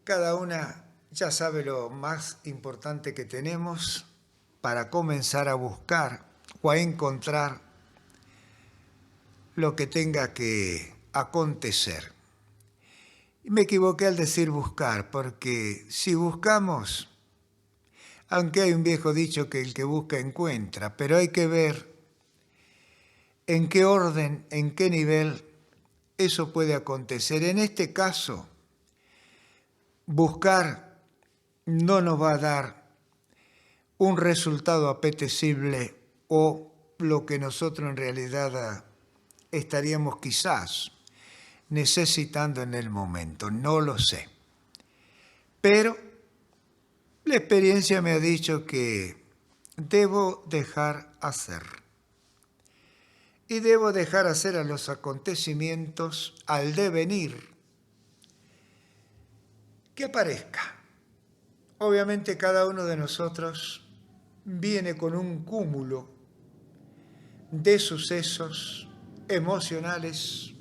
Cada una ya sabe lo más importante que tenemos para comenzar a buscar o a encontrar lo que tenga que acontecer. Y me equivoqué al decir buscar, porque si buscamos, aunque hay un viejo dicho que el que busca encuentra, pero hay que ver en qué orden, en qué nivel eso puede acontecer. En este caso, buscar no nos va a dar un resultado apetecible o lo que nosotros en realidad estaríamos quizás necesitando en el momento, no lo sé. Pero la experiencia me ha dicho que debo dejar hacer. Y debo dejar hacer a los acontecimientos, al devenir, que aparezca. Obviamente cada uno de nosotros viene con un cúmulo de sucesos emocionales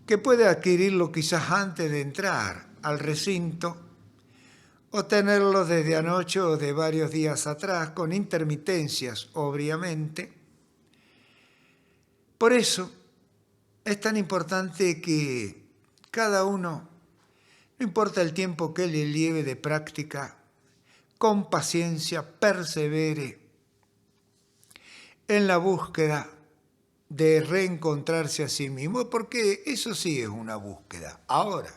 que puede adquirirlo quizás antes de entrar al recinto o tenerlo desde anoche o de varios días atrás, con intermitencias, obviamente. Por eso es tan importante que cada uno, no importa el tiempo que le lleve de práctica, con paciencia persevere en la búsqueda de reencontrarse a sí mismo, porque eso sí es una búsqueda. Ahora,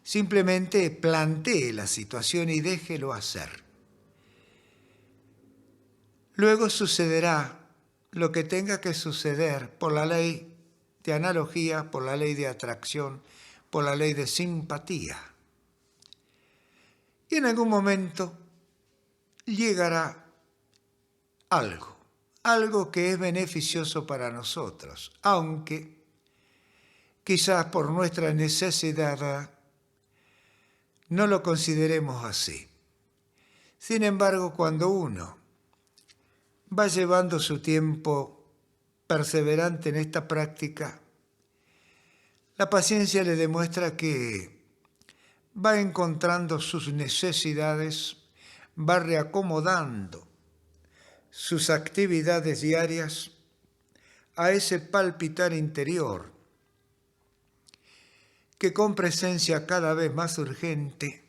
simplemente plantee la situación y déjelo hacer. Luego sucederá lo que tenga que suceder por la ley de analogía, por la ley de atracción, por la ley de simpatía. Y en algún momento llegará algo que es beneficioso para nosotros, aunque quizás por nuestra necesidad no lo consideremos así. Sin embargo, cuando uno va llevando su tiempo perseverante en esta práctica, la paciencia le demuestra que va encontrando sus necesidades, va reacomodando sus actividades diarias a ese palpitar interior que con presencia cada vez más urgente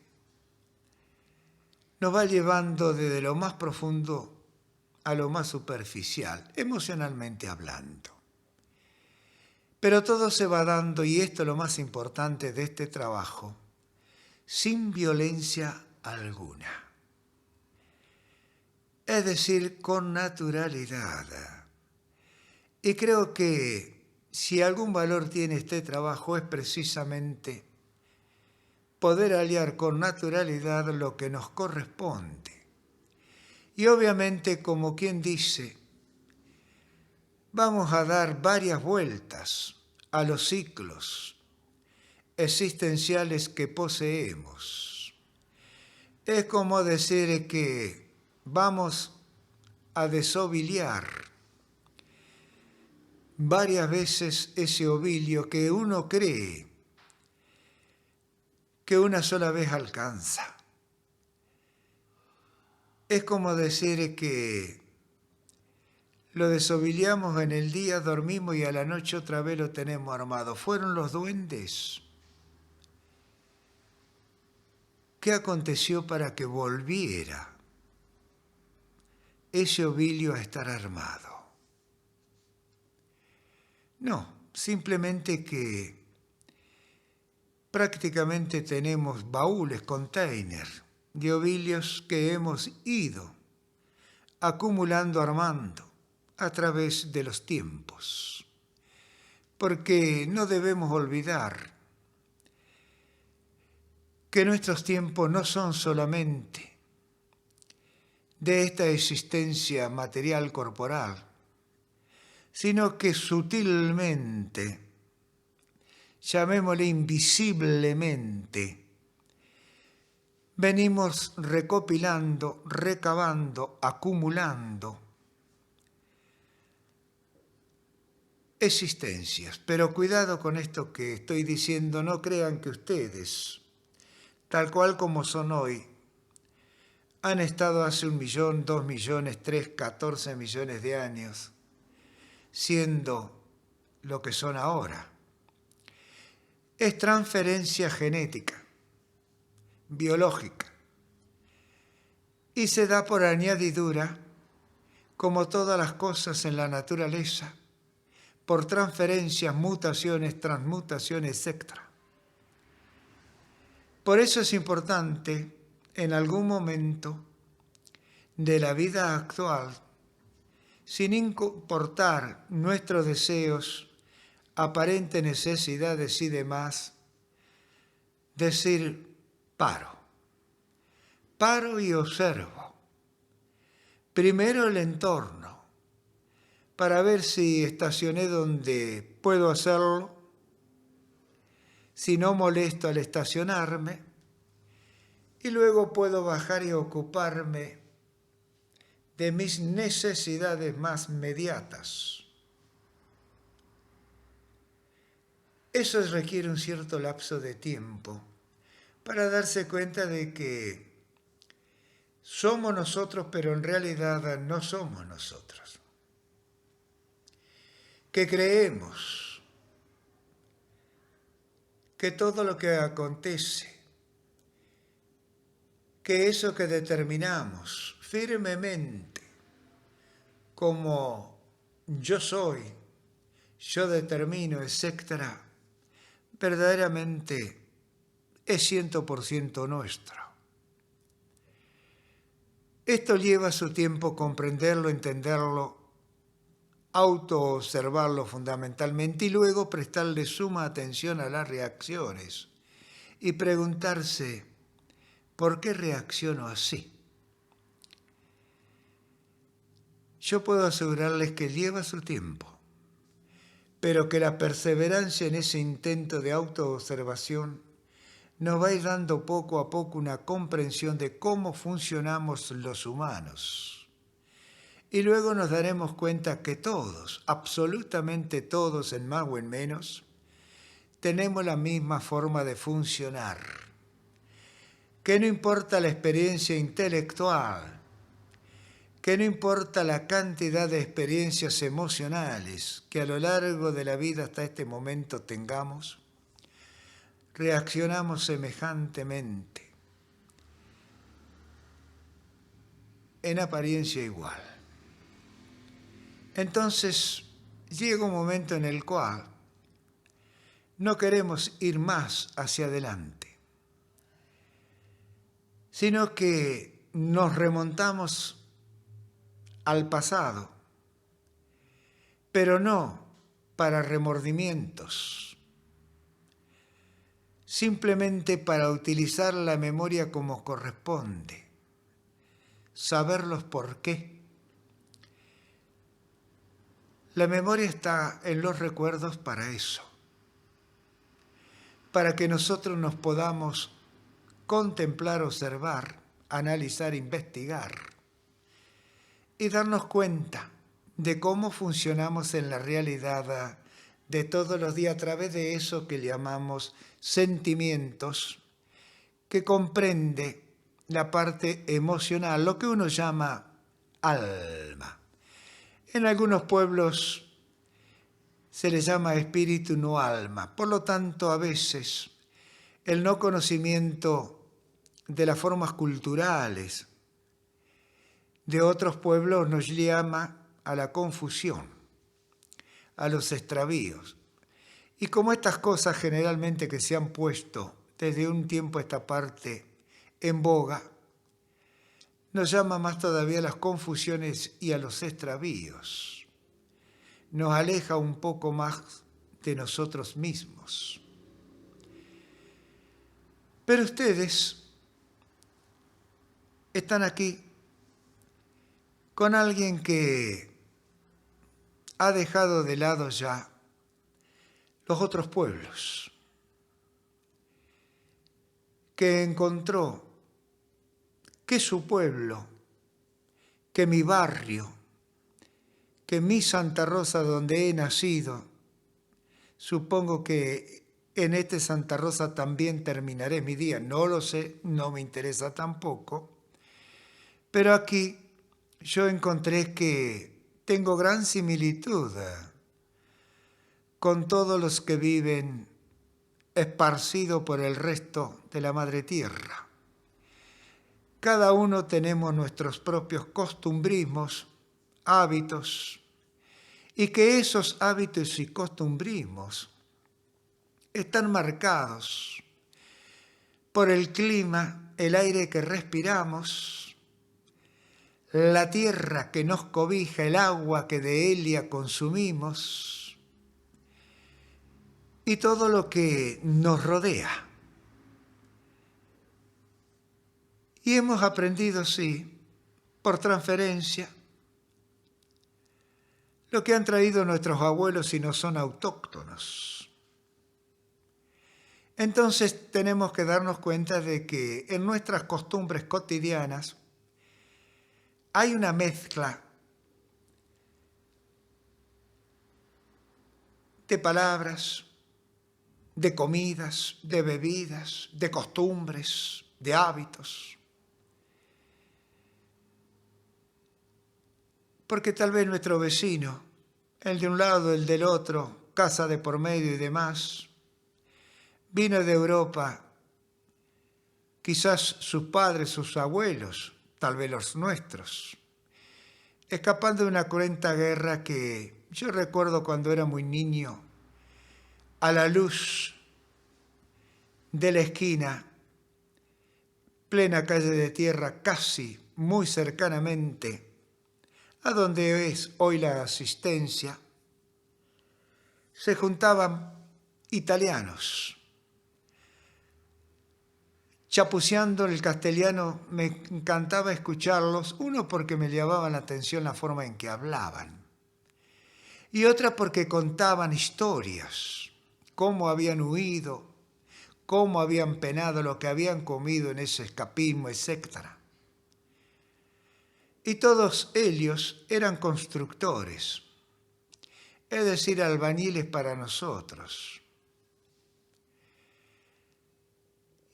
nos va llevando desde lo más profundo a lo más superficial, emocionalmente hablando. Pero todo se va dando, y esto es lo más importante de este trabajo, sin violencia alguna. Es decir, con naturalidad. Y creo que si algún valor tiene este trabajo es precisamente poder aliar con naturalidad lo que nos corresponde. Y obviamente, como quien dice, vamos a dar varias vueltas a los ciclos existenciales que poseemos. Es como decir que vamos a desobiliar varias veces ese ovilio que uno cree que una sola vez alcanza. Es como decir que lo desoviliamos en el día, dormimos y a la noche otra vez lo tenemos armado. Fueron los duendes. ¿Qué aconteció para que volviera ese ovilio a estar armado? No, simplemente que prácticamente tenemos baúles, containers de ovilios que hemos ido acumulando, armando a través de los tiempos. Porque no debemos olvidar que nuestros tiempos no son solamente de esta existencia material corporal, sino que sutilmente, llamémosle invisiblemente, venimos recopilando, recabando, acumulando existencias. Pero cuidado con esto que estoy diciendo, no crean que ustedes tal cual como son hoy, han estado hace 1 millón, 2 millones, 3, 14 millones de años, siendo lo que son ahora. Es transferencia genética, biológica, y se da por añadidura, como todas las cosas en la naturaleza, por transferencias, mutaciones, transmutaciones, etc. Por eso es importante, en algún momento de la vida actual, sin importar nuestros deseos, aparentes necesidades y demás, decir paro y observo. Primero el entorno, para ver si estacioné donde puedo hacerlo, si no molesto al estacionarme, y luego puedo bajar y ocuparme de mis necesidades más mediatas. Eso requiere un cierto lapso de tiempo para darse cuenta de que somos nosotros, pero en realidad no somos nosotros. Que creemos que todo lo que acontece, que eso que determinamos firmemente como yo soy, yo determino, etc., verdaderamente es 100% nuestro. Esto lleva su tiempo comprenderlo, entenderlo, autoobservarlo fundamentalmente y luego prestarle suma atención a las reacciones y preguntarse, ¿por qué reacciono así? Yo puedo asegurarles que lleva su tiempo, pero que la perseverancia en ese intento de autoobservación nos va a ir dando poco a poco una comprensión de cómo funcionamos los humanos. Y luego nos daremos cuenta que todos, absolutamente todos, en más o en menos, tenemos la misma forma de funcionar. Que no importa la experiencia intelectual, que no importa la cantidad de experiencias emocionales que a lo largo de la vida hasta este momento tengamos, reaccionamos semejantemente, en apariencia igual. Entonces llega un momento en el cual no queremos ir más hacia adelante, sino que nos remontamos al pasado, pero no para remordimientos, simplemente para utilizar la memoria como corresponde, saber los por qué. La memoria está en los recuerdos para eso, para que nosotros nos podamos contemplar, observar, analizar, investigar y darnos cuenta de cómo funcionamos en la realidad de todos los días a través de eso que llamamos sentimientos, que comprende la parte emocional, lo que uno llama alma. En algunos pueblos se le llama espíritu, no alma. Por lo tanto, a veces el no conocimiento de las formas culturales de otros pueblos nos llama a la confusión, a los extravíos. Y como estas cosas generalmente que se han puesto desde un tiempo a esta parte en boga, nos llama más todavía a las confusiones y a los extravíos. Nos aleja un poco más de nosotros mismos. Pero ustedes están aquí con alguien que ha dejado de lado ya los otros pueblos, que encontró que su pueblo, que mi barrio, que mi Santa Rosa donde he nacido, supongo que en este Santa Rosa también terminaré mi día. No lo sé, no me interesa tampoco. Pero aquí yo encontré que tengo gran similitud con todos los que viven esparcidos por el resto de la Madre Tierra. Cada uno tenemos nuestros propios costumbrismos, hábitos, y que esos hábitos y costumbrismos están marcados por el clima, el aire que respiramos, la tierra que nos cobija, el agua que de ella consumimos y todo lo que nos rodea. Y hemos aprendido, sí, por transferencia, lo que han traído nuestros abuelos y no son autóctonos. Entonces tenemos que darnos cuenta de que en nuestras costumbres cotidianas hay una mezcla de palabras, de comidas, de bebidas, de costumbres, de hábitos. Porque tal vez nuestro vecino, el de un lado, el del otro, casa de por medio y demás, vino de Europa, quizás sus padres, sus abuelos, tal vez los nuestros, escapando de una cruenta guerra que yo recuerdo cuando era muy niño, a la luz de la esquina, plena calle de tierra, casi muy cercanamente a donde es hoy la Asistencia, se juntaban italianos. Chapuceando el castellano, me encantaba escucharlos, uno porque me llamaba la atención la forma en que hablaban, y otra porque contaban historias, cómo habían huido, cómo habían penado, lo que habían comido en ese escapismo, etc. Y todos ellos eran constructores, es decir, albañiles para nosotros.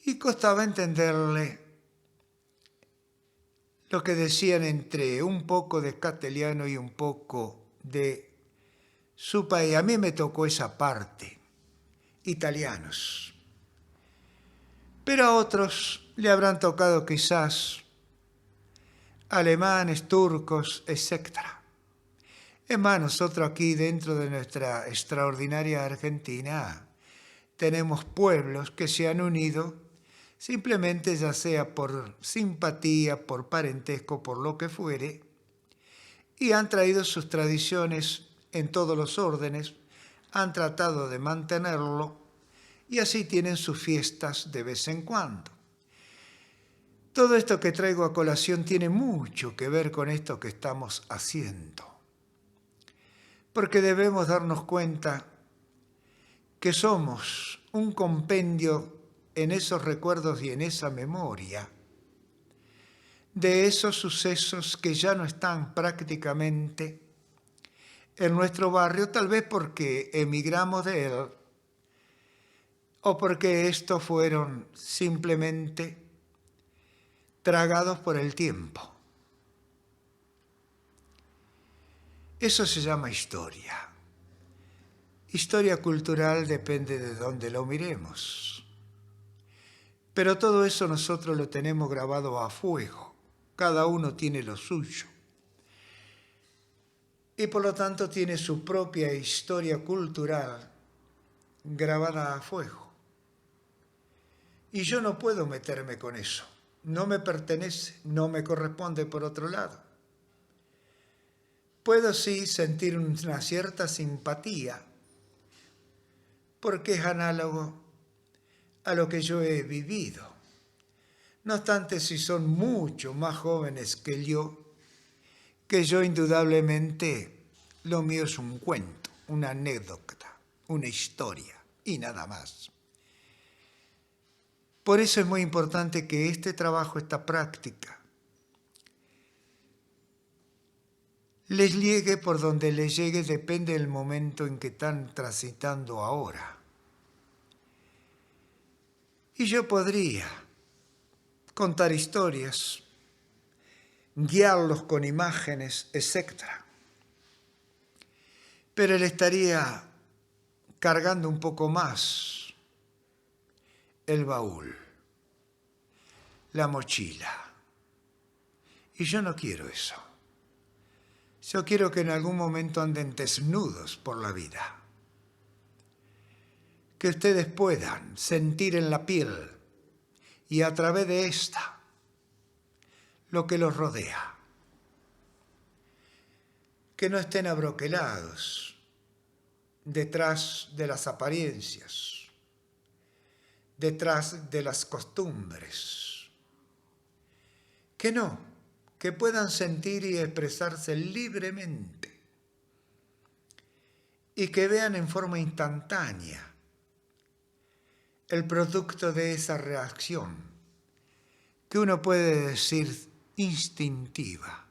Y costaba entenderle lo que decían entre un poco de castellano y un poco de su país. A mí me tocó esa parte, italianos. Pero a otros le habrán tocado quizás alemanes, turcos, etc. Es más, nosotros aquí dentro de nuestra extraordinaria Argentina tenemos pueblos que se han unido simplemente ya sea por simpatía, por parentesco, por lo que fuere, y han traído sus tradiciones en todos los órdenes, han tratado de mantenerlo y así tienen sus fiestas de vez en cuando. Todo esto que traigo a colación tiene mucho que ver con esto que estamos haciendo, porque debemos darnos cuenta que somos un compendio en esos recuerdos y en esa memoria de esos sucesos que ya no están prácticamente en nuestro barrio, tal vez porque emigramos de él o porque estos fueron simplemente tragados por el tiempo. Eso se llama historia. Historia cultural depende de dónde lo miremos. Pero todo eso nosotros lo tenemos grabado a fuego. Cada uno tiene lo suyo. Y por lo tanto tiene su propia historia cultural grabada a fuego. Y yo no puedo meterme con eso. No me pertenece, no me corresponde por otro lado. Puedo sí sentir una cierta simpatía, porque es análogo a lo que yo he vivido. No obstante, si son mucho más jóvenes que yo indudablemente, lo mío es un cuento, una anécdota, una historia y nada más. Por eso es muy importante que este trabajo, esta práctica, les llegue por donde les llegue, depende del momento en que están transitando ahora. Y yo podría contar historias, guiarlos con imágenes, etc. Pero él estaría cargando un poco más el baúl, la mochila. Y yo no quiero eso. Yo quiero que en algún momento anden desnudos por la vida. Que ustedes puedan sentir en la piel y a través de esta lo que los rodea. Que no estén abroquelados detrás de las apariencias, detrás de las costumbres. Que puedan sentir y expresarse libremente y que vean en forma instantánea el producto de esa reacción, que uno puede decir instintiva.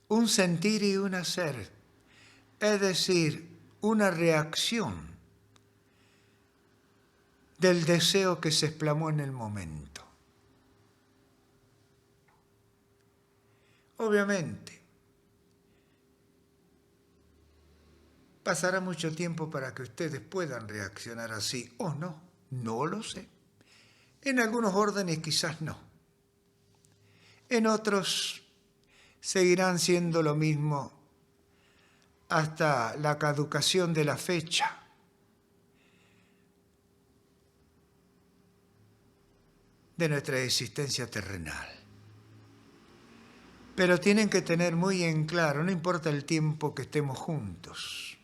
Un sentir y un hacer, es decir, una reacción del deseo que se explamó en el momento. Obviamente, pasará mucho tiempo para que ustedes puedan reaccionar así o no, no lo sé. En algunos órdenes quizás no. En otros seguirán siendo lo mismo hasta la caducación de la fecha. De nuestra existencia terrenal. Pero tienen que tener muy en claro, no importa el tiempo que estemos juntos,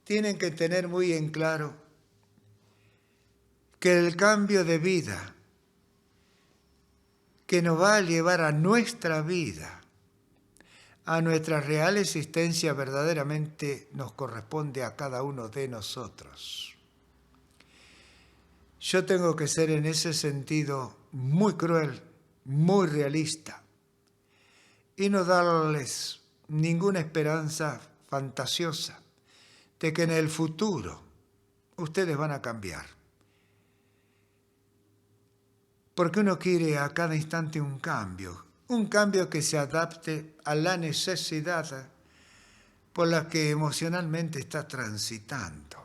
tienen que tener muy en claro que el cambio de vida que nos va a llevar a nuestra vida, a nuestra real existencia, verdaderamente nos corresponde a cada uno de nosotros. Yo tengo que ser en ese sentido muy cruel, muy realista, y no darles ninguna esperanza fantasiosa de que en el futuro ustedes van a cambiar. Porque uno quiere a cada instante un cambio que se adapte a la necesidad por la que emocionalmente está transitando.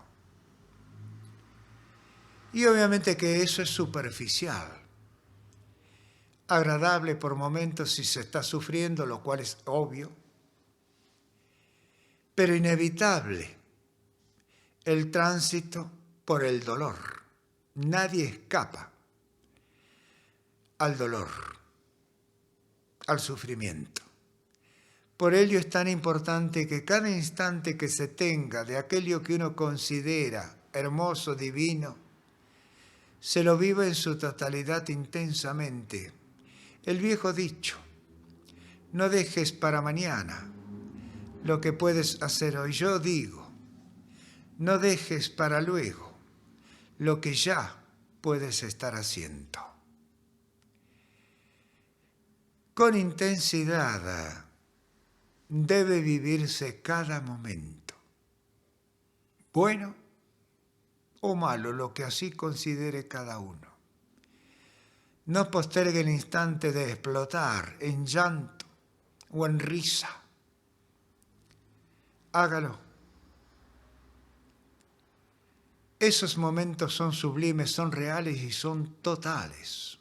Y obviamente que eso es superficial. Agradable por momentos si se está sufriendo, lo cual es obvio, pero inevitable el tránsito por el dolor. Nadie escapa al dolor, al sufrimiento. Por ello es tan importante que cada instante que se tenga de aquello que uno considera hermoso, divino, se lo viva en su totalidad intensamente. El viejo dicho, no dejes para mañana lo que puedes hacer hoy. Yo digo, no dejes para luego lo que ya puedes estar haciendo. Con intensidad debe vivirse cada momento, bueno o malo, lo que así considere cada uno. No postergue el instante de explotar en llanto o en risa. Hágalo. Esos momentos son sublimes, son reales y son totales.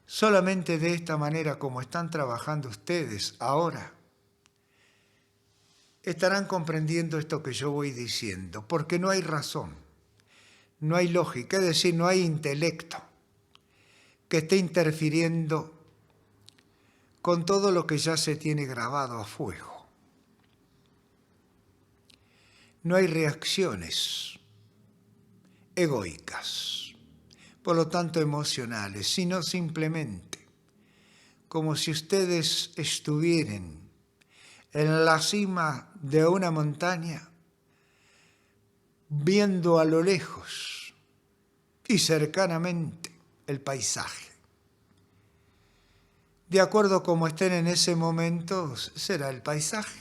Solamente de esta manera, como están trabajando ustedes ahora, estarán comprendiendo esto que yo voy diciendo, porque no hay razón, no hay lógica, es decir, no hay intelecto que esté interfiriendo con todo lo que ya se tiene grabado a fuego. No hay reacciones egoicas, por lo tanto emocionales, sino simplemente como si ustedes estuvieran en la cima de una montaña, viendo a lo lejos y cercanamente el paisaje. De acuerdo como estén en ese momento, será el paisaje.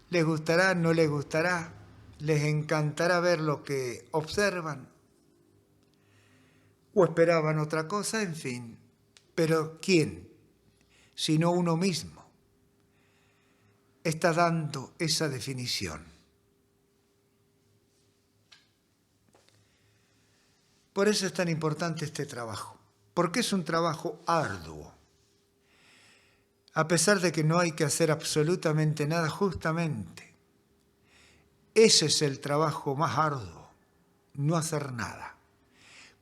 ¿Les gustará? ¿No les gustará? les encantará ver lo que observan o esperaban otra cosa, en fin. Pero ¿quién, sino uno mismo, está dando esa definición? Por eso es tan importante este trabajo, porque es un trabajo arduo. A pesar de que no hay que hacer absolutamente nada, justamente, ese es el trabajo más arduo, no hacer nada.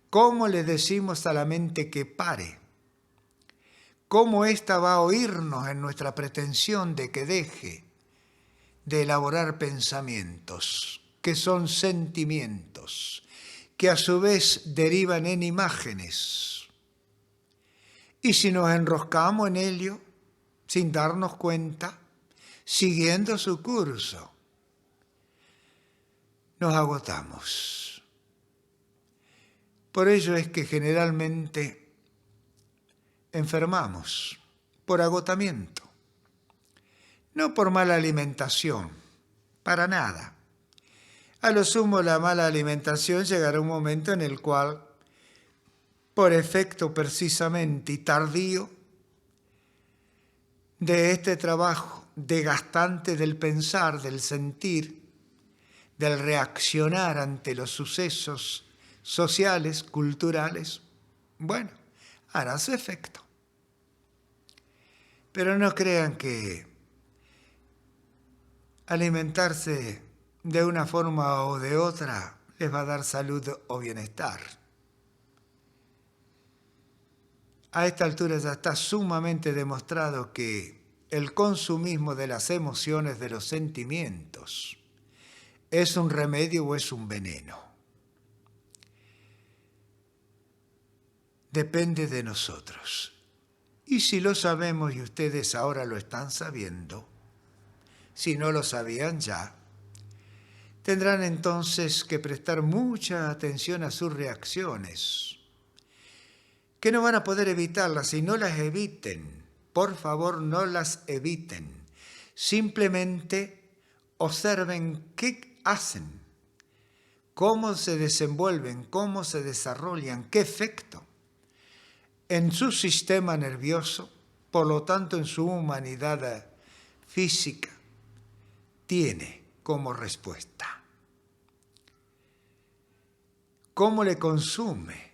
¿Cómo le decimos a la mente que pare? ¿Cómo ésta va a oírnos en nuestra pretensión de que deje de elaborar pensamientos, que son sentimientos, que a su vez derivan en imágenes? Y si nos enroscamos en ello, sin darnos cuenta, siguiendo su curso, nos agotamos. Por ello es que generalmente enfermamos por agotamiento, no por mala alimentación, para nada. A lo sumo, la mala alimentación llegará un momento en el cual, por efecto precisamente y tardío de este trabajo desgastante del pensar, del sentir, del reaccionar ante los sucesos sociales, culturales, bueno, hará su efecto. Pero no crean que alimentarse de una forma o de otra les va a dar salud o bienestar. A esta altura ya está sumamente demostrado que el consumismo de las emociones, de los sentimientos, ¿es un remedio o es un veneno? Depende de nosotros. Y si lo sabemos y ustedes ahora lo están sabiendo, si no lo sabían ya, tendrán entonces que prestar mucha atención a sus reacciones, que no van a poder evitarlas y no las eviten. Por favor, no las eviten. Simplemente observen qué hacen, cómo se desenvuelven, cómo se desarrollan, qué efecto en su sistema nervioso, por lo tanto en su humanidad física, tiene como respuesta. ¿Cómo le consume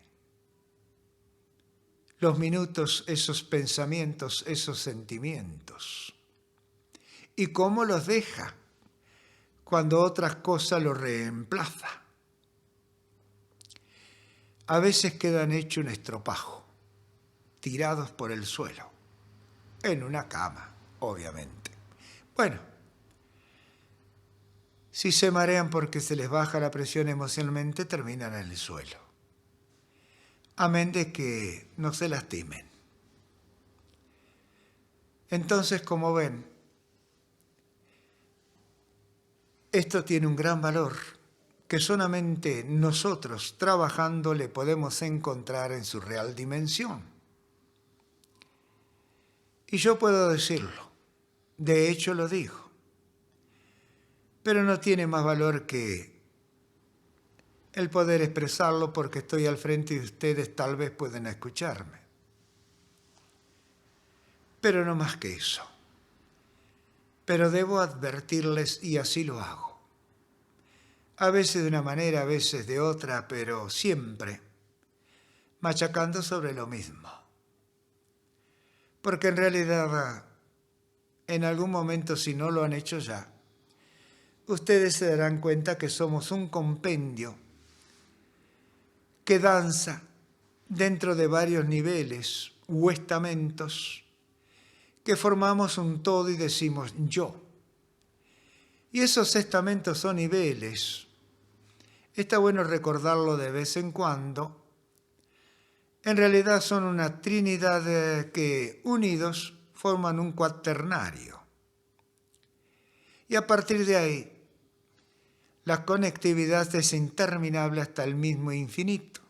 los minutos esos pensamientos, esos sentimientos? ¿Y cómo los deja cuando otras cosas los reemplaza? A veces quedan hechos un estropajo, tirados por el suelo, en una cama, obviamente. Bueno, si se marean porque se les baja la presión emocionalmente, terminan en el suelo. Amén de que no se lastimen. Entonces, como ven, esto tiene un gran valor que solamente nosotros trabajando le podemos encontrar en su real dimensión. Y yo puedo decirlo, de hecho lo digo, pero no tiene más valor que el poder expresarlo porque estoy al frente y ustedes tal vez pueden escucharme. Pero no más que eso. Pero debo advertirles y así lo hago. A veces de una manera, a veces de otra, pero siempre machacando sobre lo mismo. Porque en realidad, en algún momento, si no lo han hecho ya, ustedes se darán cuenta que somos un compendio que danza dentro de varios niveles u estamentos, que formamos un todo y decimos yo. Y esos estamentos o niveles, está bueno recordarlo de vez en cuando, en realidad son una trinidad que unidos forman un cuaternario. Y a partir de ahí, la conectividad es interminable hasta el mismo infinito.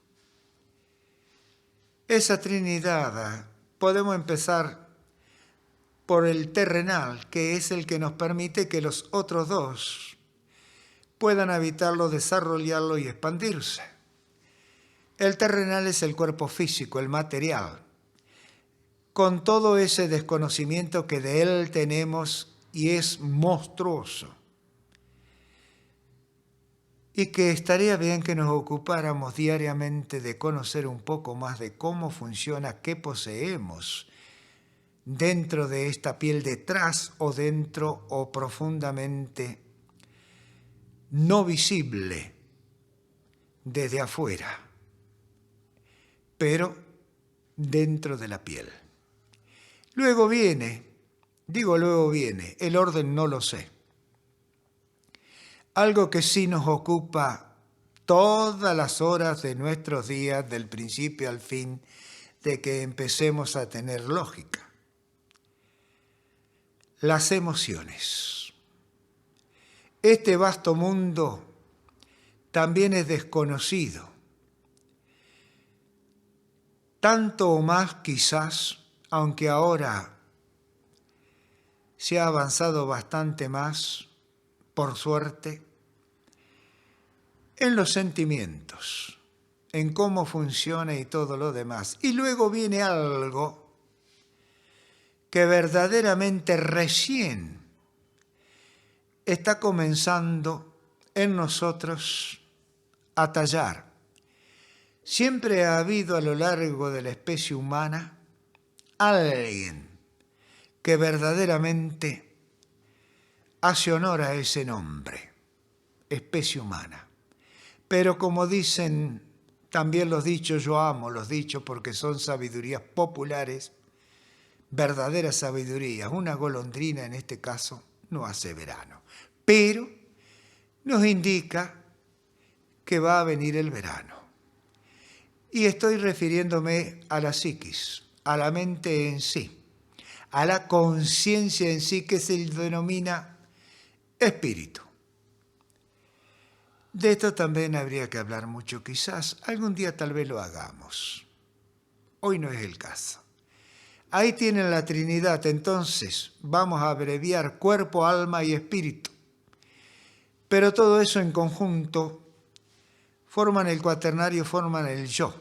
Esa trinidad podemos empezar por el terrenal, que es el que nos permite que los otros dos puedan habitarlo, desarrollarlo y expandirse. El terrenal es el cuerpo físico, el material, con todo ese desconocimiento que de él tenemos y es monstruoso. Y que estaría bien que nos ocupáramos diariamente de conocer un poco más de cómo funciona, qué poseemos dentro de esta piel, detrás o dentro o profundamente no visible desde afuera, pero dentro de la piel. Luego viene el orden no lo sé. Algo que sí nos ocupa todas las horas de nuestros días, del principio al fin, de que empecemos a tener lógica. Las emociones. Este vasto mundo también es desconocido. Tanto o más quizás, aunque ahora se ha avanzado bastante más, por suerte, en los sentimientos, en cómo funciona y todo lo demás. Y luego viene algo que verdaderamente recién está comenzando en nosotros a tallar. Siempre ha habido a lo largo de la especie humana alguien que verdaderamente hace honor a ese nombre, especie humana. Pero como dicen también los dichos, yo amo los dichos porque son sabidurías populares, verdaderas sabidurías. Una golondrina en este caso no hace verano, pero nos indica que va a venir el verano. Y estoy refiriéndome a la psiquis, a la mente en sí, a la conciencia en sí, que se denomina espíritu. De esto también habría que hablar mucho, quizás. Algún día tal vez lo hagamos. Hoy no es el caso. Ahí tienen la Trinidad, entonces vamos a abreviar cuerpo, alma y espíritu. Pero todo eso en conjunto forman el cuaternario, forman el yo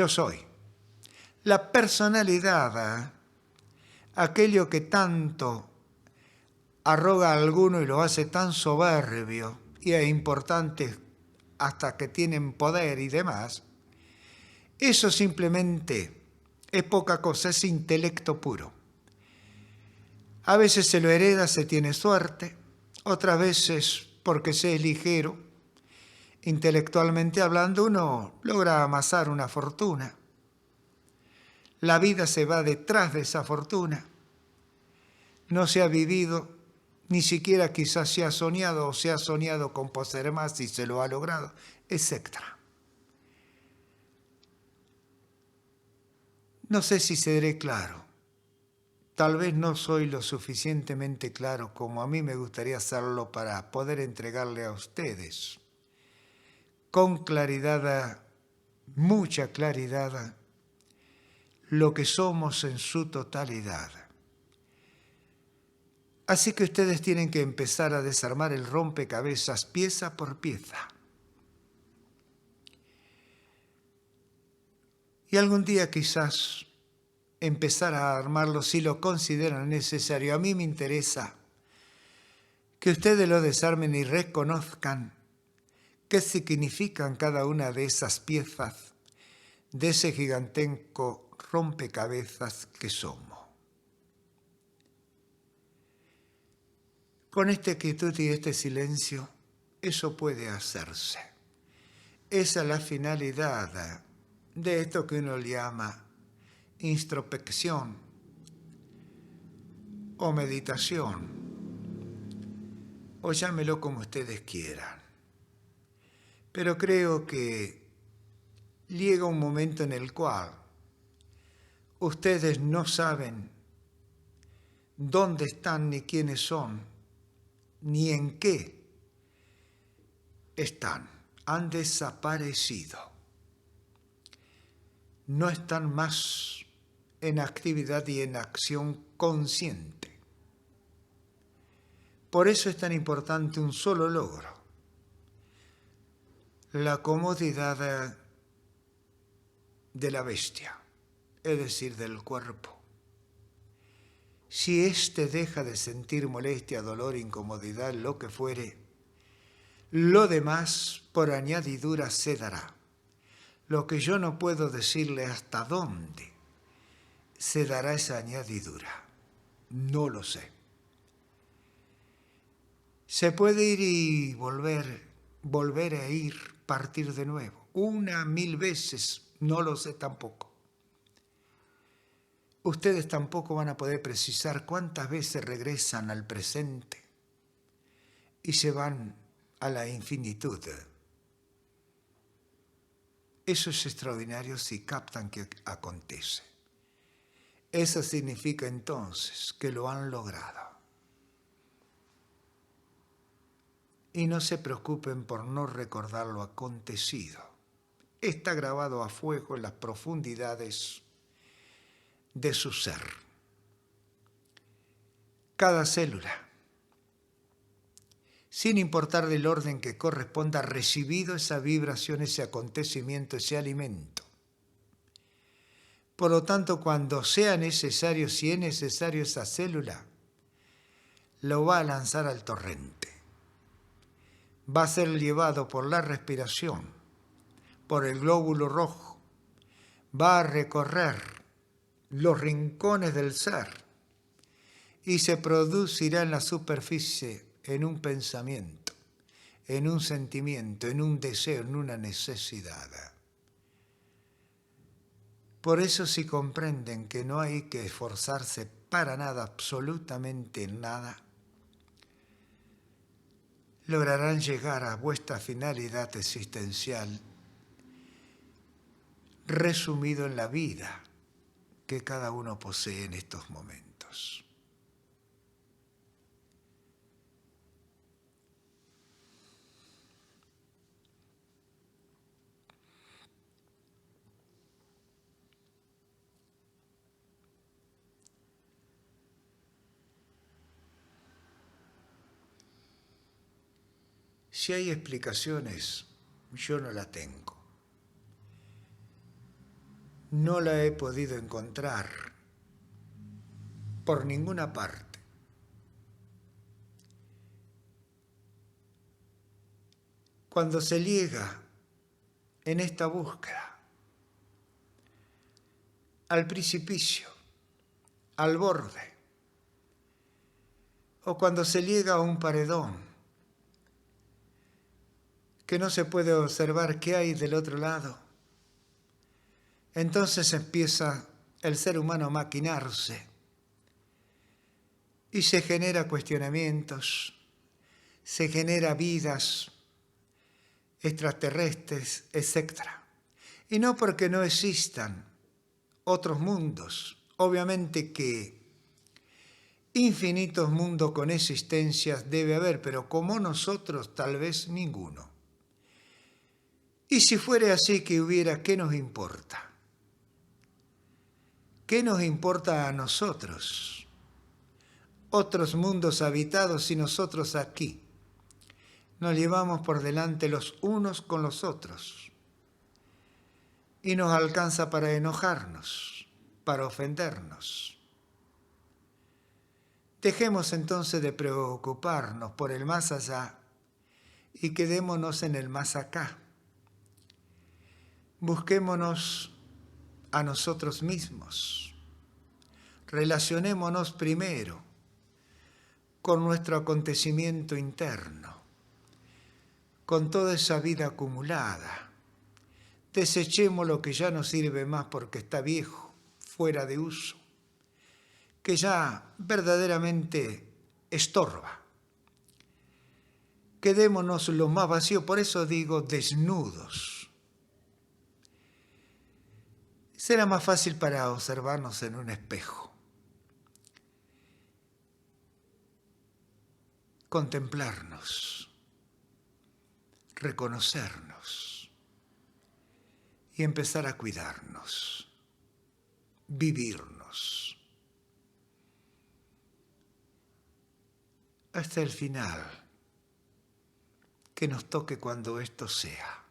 soy. La personalidad, aquello que tanto arroga a alguno y lo hace tan soberbio y es importante hasta que tienen poder y demás, eso simplemente es poca cosa, es intelecto puro. A veces se lo hereda, se tiene suerte, otras veces porque se es ligero, intelectualmente hablando, uno logra amasar una fortuna. La vida se va detrás de esa fortuna. No se ha vivido, ni siquiera quizás se ha soñado o se ha soñado con poseer más y se lo ha logrado, etc. No sé si seré claro. Tal vez no soy lo suficientemente claro como a mí me gustaría hacerlo para poder entregarle a ustedes con claridad, mucha claridad, lo que somos en su totalidad. Así que ustedes tienen que empezar a desarmar el rompecabezas pieza por pieza. Y algún día quizás empezar a armarlo si lo consideran necesario. A mí me interesa que ustedes lo desarmen y reconozcan qué significan cada una de esas piezas de ese gigantesco rompecabezas que somos. Con esta quietud y este silencio, eso puede hacerse. Esa es la finalidad de esto que uno llama introspección o meditación, o llámelo como ustedes quieran. Pero creo que llega un momento en el cual ustedes no saben dónde están, ni quiénes son, ni en qué están. Han desaparecido. No están más en actividad y en acción consciente. Por eso es tan importante un solo logro: la comodidad de la bestia, es decir, del cuerpo. Si éste deja de sentir molestia, dolor, incomodidad, lo que fuere, lo demás por añadidura se dará. Lo que yo no puedo decirle hasta dónde se dará esa añadidura, no lo sé. Se puede ir y volver a ir, partir de nuevo, 1.000 veces, no lo sé tampoco. Ustedes tampoco van a poder precisar cuántas veces regresan al presente y se van a la infinitud. Eso es extraordinario si captan que acontece. Eso significa entonces que lo han logrado. Y no se preocupen por no recordar lo acontecido. Está grabado a fuego en las profundidades de su ser. Cada célula, sin importar del orden que corresponda, ha recibido esa vibración, ese acontecimiento, ese alimento. Por lo tanto, cuando sea necesario, si es necesario, esa célula lo va a lanzar al torrente. Va a ser llevado por la respiración, por el glóbulo rojo, va a recorrer los rincones del ser y se producirá en la superficie, en un pensamiento, en un sentimiento, en un deseo, en una necesidad. Por eso, si comprenden que no hay que esforzarse para nada, absolutamente nada, lograrán llegar a vuestra finalidad existencial, resumido en la vida que cada uno posee en estos momentos. Si hay explicaciones, yo no la tengo. No la he podido encontrar por ninguna parte. Cuando se llega en esta búsqueda al precipicio, al borde, o cuando se llega a un paredón que no se puede observar qué hay del otro lado, entonces empieza el ser humano a maquinarse y se genera cuestionamientos, se genera vidas extraterrestres, etc. Y no porque no existan otros mundos, obviamente que infinitos mundos con existencias debe haber, pero como nosotros tal vez ninguno. Y si fuera así que hubiera, ¿qué nos importa? ¿Qué nos importa a nosotros? Otros mundos habitados y nosotros aquí. Nos llevamos por delante los unos con los otros. Y nos alcanza para enojarnos, para ofendernos. Dejemos entonces de preocuparnos por el más allá y quedémonos en el más acá. Busquémonos a nosotros mismos. Relacionémonos primero con nuestro acontecimiento interno, con toda esa vida acumulada. Desechemos lo que ya no sirve más porque está viejo, fuera de uso, que ya verdaderamente estorba. Quedémonos lo más vacío, por eso digo desnudos. Será más fácil para observarnos en un espejo. Contemplarnos, reconocernos y empezar a cuidarnos, vivirnos. hasta el final, que nos toque cuando esto sea,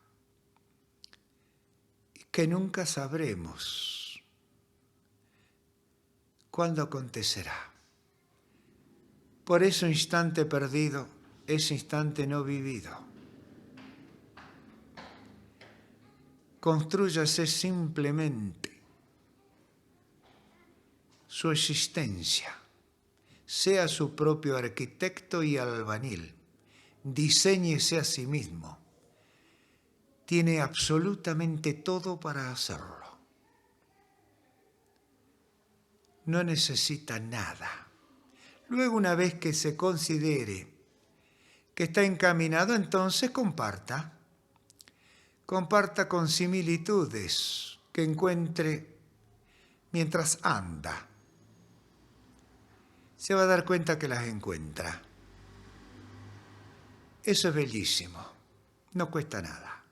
que nunca sabremos cuándo acontecerá. Por eso instante perdido es instante no vivido. Constrúyase simplemente su existencia, sea su propio arquitecto y albañil, diséñese a sí mismo. Tiene absolutamente todo para hacerlo. No necesita nada. Luego, una vez que se considere que está encaminado, entonces comparta. Comparta con similitudes que encuentre mientras anda. Se va a dar cuenta que las encuentra. Eso es bellísimo. No cuesta nada.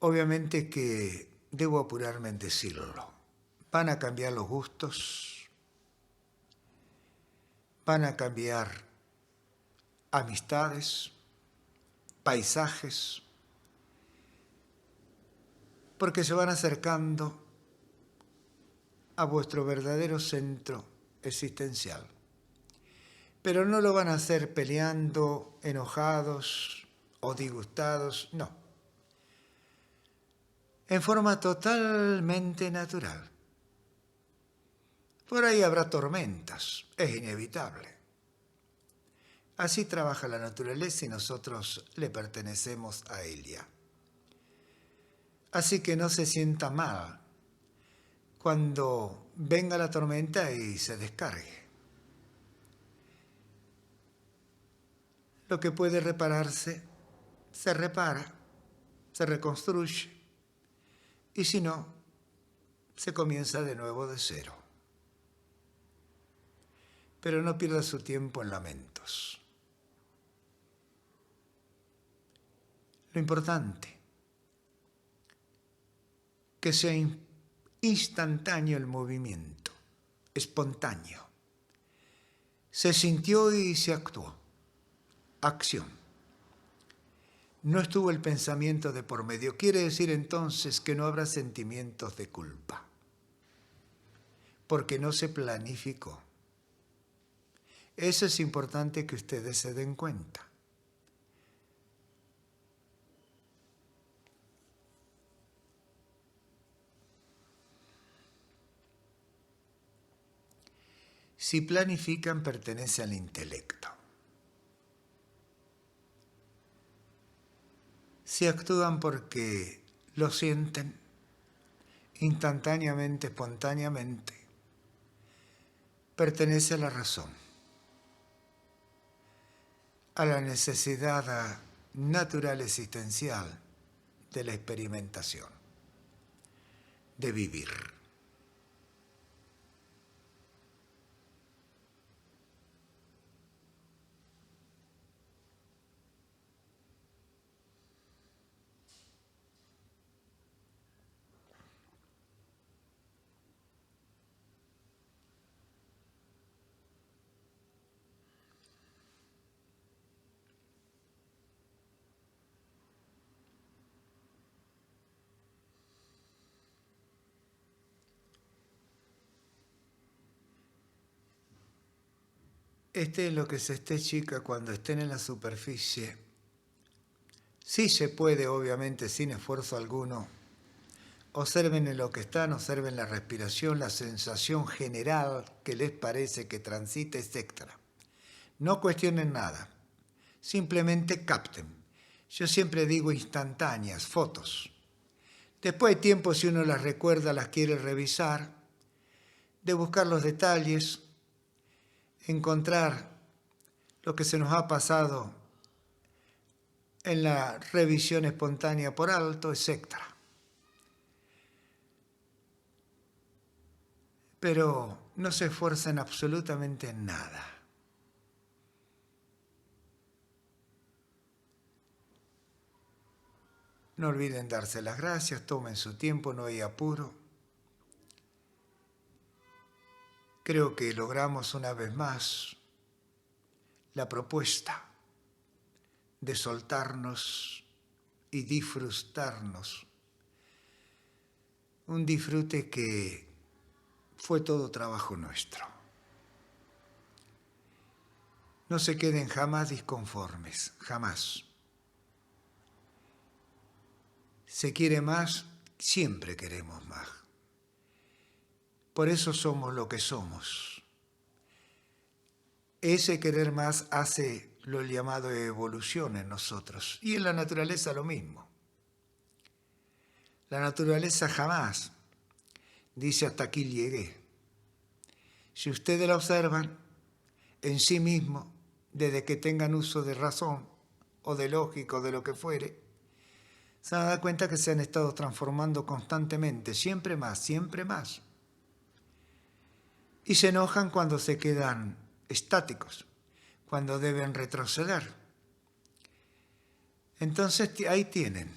Obviamente que debo apurarme en decirlo. Van a cambiar los gustos, van a cambiar amistades, paisajes, porque se van acercando a vuestro verdadero centro existencial. Pero no lo van a hacer peleando, enojados o disgustados, no. En forma totalmente natural. Por ahí habrá tormentas, es inevitable. Así trabaja la naturaleza y nosotros le pertenecemos a ella. Así que no se sienta mal cuando venga la tormenta y se descargue. Lo que puede repararse, se repara, se reconstruye, y si no, se comienza de nuevo de cero. Pero no pierda su tiempo en lamentos. Lo importante, que sea instantáneo el movimiento, espontáneo. Se sintió y se actuó. Acción. No estuvo el pensamiento de por medio. Quiere decir entonces que no habrá sentimientos de culpa, porque no se planificó. Eso es importante que ustedes se den cuenta. Si planifican, pertenece al intelecto. Si actúan porque lo sienten instantáneamente, espontáneamente, pertenece a la razón, a la necesidad natural existencial de la experimentación, de vivir. Esté lo que se esté, chica, cuando estén en la superficie, sí se puede, obviamente, sin esfuerzo alguno. Observen en lo que están, observen la respiración, la sensación general que les parece que transita, etc. No cuestionen nada, simplemente capten. Yo siempre digo instantáneas, fotos. Después de tiempo, si uno las recuerda, las quiere revisar, de buscar los detalles, encontrar lo que se nos ha pasado en la revisión espontánea por alto, etc. Pero no se esfuercen absolutamente en nada. No olviden darse las gracias, tomen su tiempo, no hay apuro. creo que logramos una vez más la propuesta de soltarnos y disfrutarnos. Un disfrute que fue todo trabajo nuestro. No se queden jamás disconformes, jamás. Se quiere más, siempre queremos más. Por eso somos lo que somos. Ese querer más hace lo llamado evolución en nosotros. Y en la naturaleza lo mismo. La naturaleza jamás dice hasta aquí llegué. Si ustedes la observan en sí mismo, desde que tengan uso de razón o de lógica o de lo que fuere, se van a dar cuenta que se han estado transformando constantemente, siempre más, siempre más. Y se enojan cuando se quedan estáticos, cuando deben retroceder. Entonces ahí tienen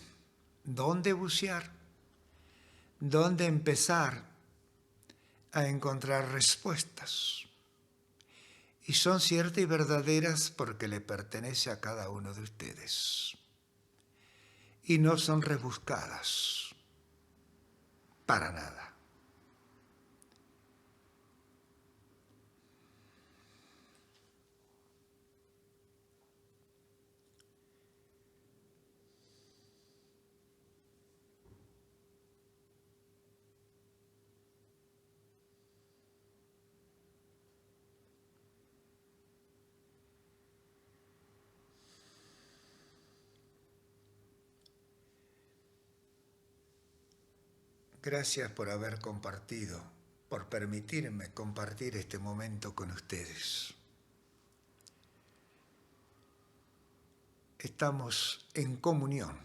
dónde bucear, dónde empezar a encontrar respuestas. Y son ciertas y verdaderas porque le pertenece a cada uno de ustedes. Y no son rebuscadas, para nada. Gracias por haber compartido, por permitirme compartir este momento con ustedes. Estamos en comunión,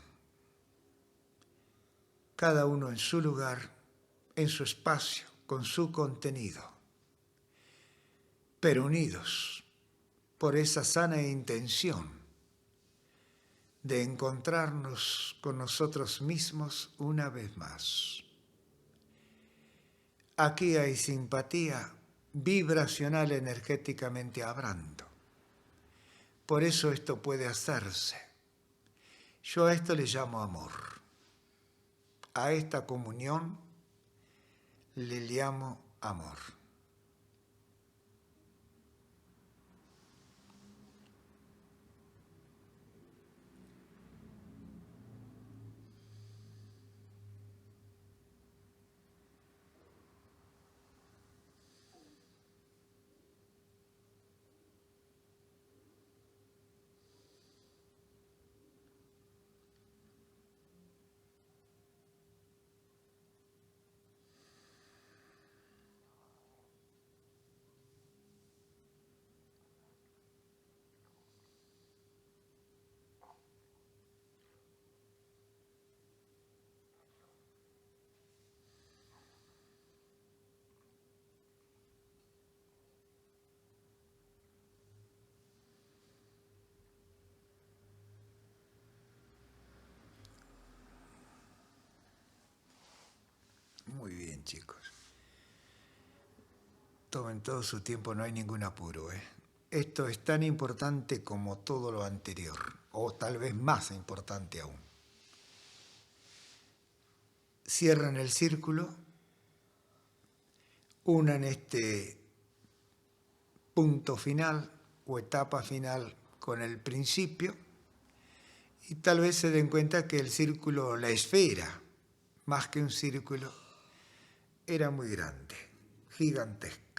cada uno en su lugar, en su espacio, con su contenido, pero unidos por esa sana intención de encontrarnos con nosotros mismos una vez más. Aquí hay simpatía vibracional energéticamente hablando. Por eso esto puede hacerse. Yo a esto le llamo amor. A esta comunión le llamo amor. Muy bien, chicos. Tomen todo su tiempo, no hay ningún apuro, Esto es tan importante como todo lo anterior, o tal vez más importante aún. Cierran el círculo, unan este punto final o etapa final con el principio y tal vez se den cuenta que el círculo, la esfera, más que un círculo, era muy grande, gigantesca.